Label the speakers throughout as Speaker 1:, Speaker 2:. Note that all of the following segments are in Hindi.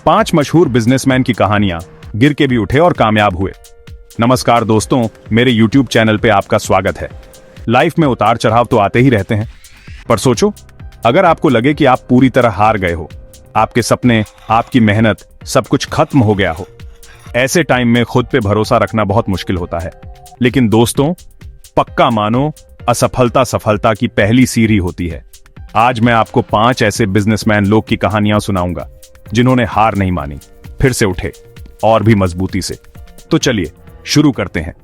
Speaker 1: 5 मशहूर बिजनेसमैन की कहानियां, गिर के भी उठे और कामयाब हुए। नमस्कार दोस्तों, मेरे YouTube चैनल पे आपका स्वागत है। लाइफ में उतार चढ़ाव तो आते ही रहते हैं, पर सोचो, अगर आपको लगे कि आप पूरी तरह हार गए हो, आपके सपने, आपकी मेहनत, सब कुछ खत्म हो गया हो, ऐसे टाइम में खुद पे भरोसा रखना बहुत मुश्किल होता है। लेकिन दोस्तों, पक्का मानो, असफलता सफलता की पहली सीढ़ी होती है। आज मैं आपको 5 ऐसे बिजनेसमैन लोग की कहानियां सुनाऊंगा जिन्होंने हार नहीं मानी, फिर से उठे और भी मजबूती से। तो चलिए शुरू करते हैं।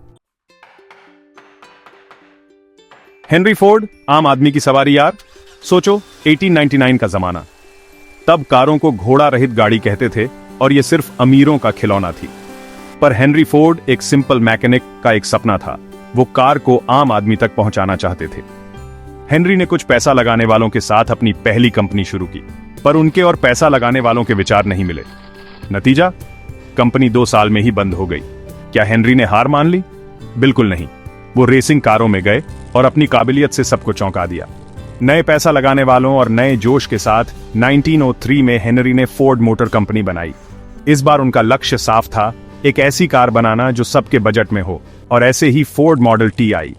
Speaker 1: हेनरी फोर्ड, आम आदमी की सवारी यार। सोचो 1899 का जमाना। तब कारों को घोड़ा रहित गाड़ी कहते थे और यह सिर्फ अमीरों का खिलौना थी। पर हेनरी फोर्ड एक सिंपल मैकेनिक का एक सपना था। वो कार को आम आदमी तक पहुंचाना चाहते थे। हेनरी ने कुछ पैसा लगाने वालों के साथ अपनी पहली कंपनी शुरू की, पर उनके और पैसा लगाने वालों के विचार नहीं मिले। नतीजा, कंपनी 2 साल में ही बंद हो गई। क्या हेनरी ने हार मान ली? बिल्कुल नहीं। वो रेसिंग कारों में गए और अपनी काबिलियत से सबको चौंका दिया। नए पैसा लगाने वालों और नए जोश के साथ 1903 में हेनरी ने फोर्ड मोटर कंपनी बनाई। इस बार उनका लक्ष्य साफ था, एक ऐसी कार बनाना जो सबके बजट में हो, और ऐसे ही फोर्ड मॉडल टी आई।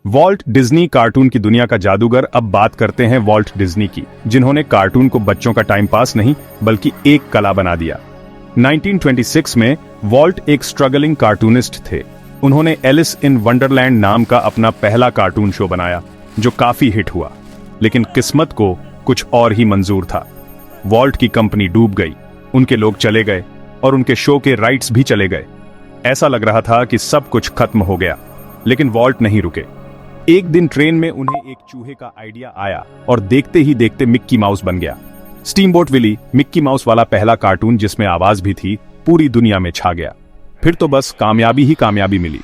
Speaker 1: वॉल्ट डिज्नी कार्टून की दुनिया का जादूगर। अब बात करते हैं वॉल्ट डिज्नी की, जिन्होंने कार्टून को बच्चों का टाइम पास नहीं बल्कि एक कला बना दिया। 1926 में वॉल्ट एक स्ट्रगलिंग कार्टूनिस्ट थे। उन्होंने एलिस इन वंडरलैंड नाम का अपना पहला कार्टून शो बनाया, जो काफी हिट हुआ। लेकिन किस्मत को कुछ और ही मंजूर था। वॉल्ट की कंपनी डूब गई, उनके लोग चले गए और उनके शो के राइट्स भी चले गए। ऐसा लग रहा था कि सब कुछ खत्म हो गया, लेकिन वॉल्ट नहीं रुके। एक दिन ट्रेन में उन्हें एक चूहे का आइडिया आया और देखते ही देखते मिक्की माउस बन गया। स्टीमबोट विली, मिक्की माउस वाला पहला कार्टून जिसमें आवाज भी थी, पूरी दुनिया में छा गया। फिर तो बस कामयाबी ही कामयाबी मिली।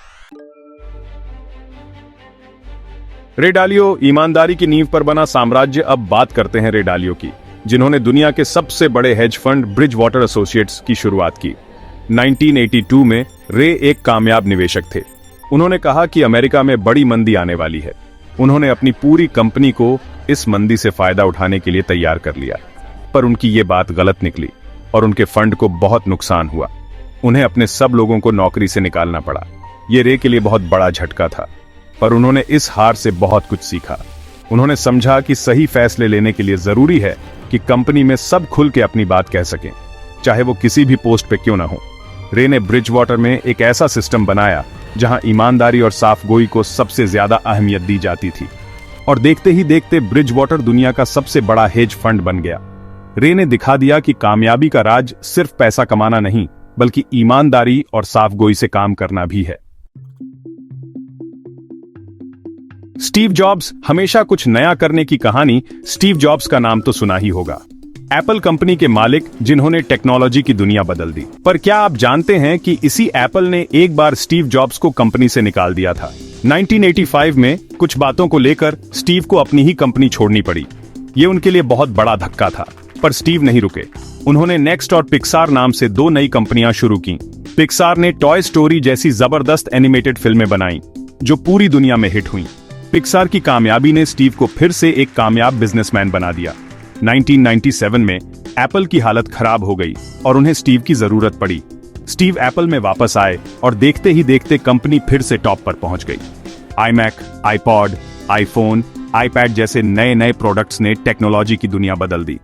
Speaker 1: रे डालियो, ईमानदारी की नींव पर बना साम्राज्य। अब बात करते हैं रे डालियो की, जिन्होंने दुनिया के सबसे बड़े hedge fund bridge water associates की शुरुआत की। 1982 में रे एक कामयाब निवेशक थे। उन्होंने कहा कि अमेरिका में बड़ी मंदी आने वाली है। उन्होंने अपनी पूरी कंपनी को इस मंदी से फायदा उठाने के लिए तैयार कर लिया। पर उनकी ये बात गलत निकली और उनके फंड को बहुत नुकसान हुआ। उन्हें अपने सब लोगों को नौकरी से निकालना पड़ा। ये रे के लिए बहुत बड़ा झटका था, पर उन्होंने इस हार से बहुत कुछ सीखा। उन्होंने समझा कि सही फैसले लेने के लिए जरूरी है कि कंपनी में सब खुल के अपनी बात कह सकें, चाहे वो किसी भी पोस्ट पे क्यों ना हो। रे ने ब्रिज वाटर में एक ऐसा सिस्टम बनाया जहां ईमानदारी और साफगोई को सबसे ज्यादा अहमियत दी जाती थी, और देखते ही देखते ब्रिज वाटर दुनिया का सबसे बड़ा हेज फंड बन गया। रे ने दिखा दिया कि कामयाबी का राज सिर्फ पैसा कमाना नहीं, बल्कि ईमानदारी और साफगोई से काम करना भी है। स्टीव जॉब्स, हमेशा कुछ नया करने की कहानी। स्टीव जॉब्स का नाम तो सुना ही होगा। एप्पल कंपनी के मालिक, जिन्होंने टेक्नोलॉजी की दुनिया बदल दी। पर क्या आप जानते हैं कि इसी एप्पल ने एक बार स्टीव जॉब्स को कंपनी से निकाल दिया था। 1985 में कुछ बातों को लेकर स्टीव को अपनी ही कंपनी छोड़नी पड़ी। ये उनके लिए बहुत बड़ा धक्का था, पर स्टीव नहीं रुके। उन्होंने नेक्स्ट और पिक्सार नाम से 2 नई कंपनियां शुरू की। पिक्सार ने टॉय स्टोरी जैसी जबरदस्त एनिमेटेड फिल्में बनाई, जो पूरी दुनिया में हिट हुई। पिक्सार की कामयाबी ने स्टीव को फिर से एक कामयाब बिजनेसमैन बना दिया। 1997 में एप्पल की हालत खराब हो गई और उन्हें स्टीव की जरूरत पड़ी। स्टीव एप्पल में वापस आए और देखते ही देखते कंपनी फिर से टॉप पर पहुंच गई। आईमैक, आईपॉड, आईफोन, आईपैड जैसे नए नए प्रोडक्ट्स ने टेक्नोलॉजी की दुनिया बदल दी।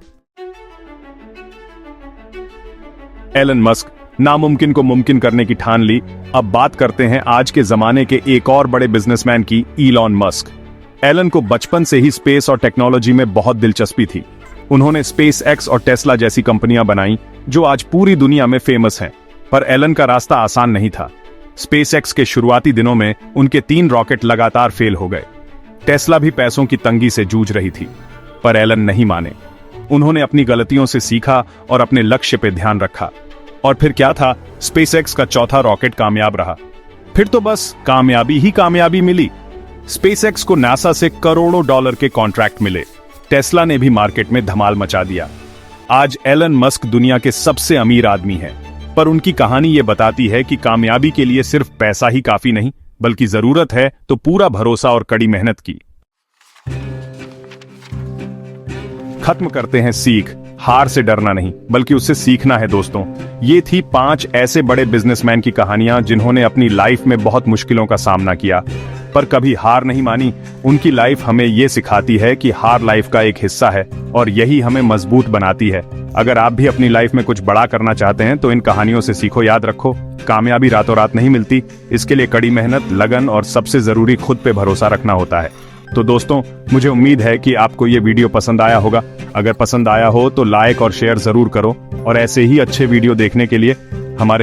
Speaker 1: एलन मस्क, नामुमकिन को मुमकिन करने की ठान ली। अब बात करते हैं आज के जमाने के एक और बड़े बिजनेसमैन की, इलॉन मस्क। एलन को बचपन से ही स्पेस और टेक्नोलॉजी में बहुत दिलचस्पी थी। उन्होंने स्पेस एक्स और टेस्ला जैसी कंपनियां बनाई, जो आज पूरी दुनिया में फेमस हैं। पर एलन का रास्ता आसान नहीं था। स्पेस एक्स के शुरुआती दिनों में उनके 3 रॉकेट लगातार फेल हो गए। टेस्ला भी पैसों की तंगी से जूझ रही थी, पर एलन नहीं माने। उन्होंने अपनी गलतियों से सीखा और अपने लक्ष्य पे ध्यान रखा। और फिर क्या था, स्पेस एक्स का चौथा रॉकेट कामयाब रहा। फिर तो बस कामयाबी ही कामयाबी मिली। स्पेस एक्स को नासा से करोड़ों डॉलर के कॉन्ट्रैक्ट मिले। टेस्ला ने भी मार्केट में धमाल मचा दिया। आज एलन मस्क दुनिया के सबसे अमीर आदमी हैं, पर उनकी कहानी ये बताती है कि कामयाबी के लिए सिर्फ पैसा ही काफी नहीं, बल्कि जरूरत है तो पूरा भरोसा और कड़ी मेहनत की। खत्म करते हैं सीख। हार से डरना नहीं बल्कि उससे सीखना है दोस्तों। ये थी 5 ऐसे बड़े बिजनेसमैन की कहानियां जिन्होंने अपनी लाइफ में बहुत मुश्किलों का सामना किया पर कभी हार नहीं मानी। उनकी लाइफ हमें ये सिखाती है कि हार लाइफ का एक हिस्सा है और यही हमें मजबूत बनाती है। अगर आप भी अपनी लाइफ में कुछ बड़ा करना चाहते हैं तो इन कहानियों से सीखो। याद रखो, कामयाबी रातों रात नहीं मिलती, इसके लिए कड़ी मेहनत, लगन और सबसे जरूरी खुद पे भरोसा रखना होता है। तो दोस्तों, मुझे उम्मीद है कि आपको ये वीडियो पसंद आया होगा। अगर पसंद आया हो तो लाइक और शेयर जरूर करो और ऐसे ही अच्छे वीडियो देखने के लिए हमारे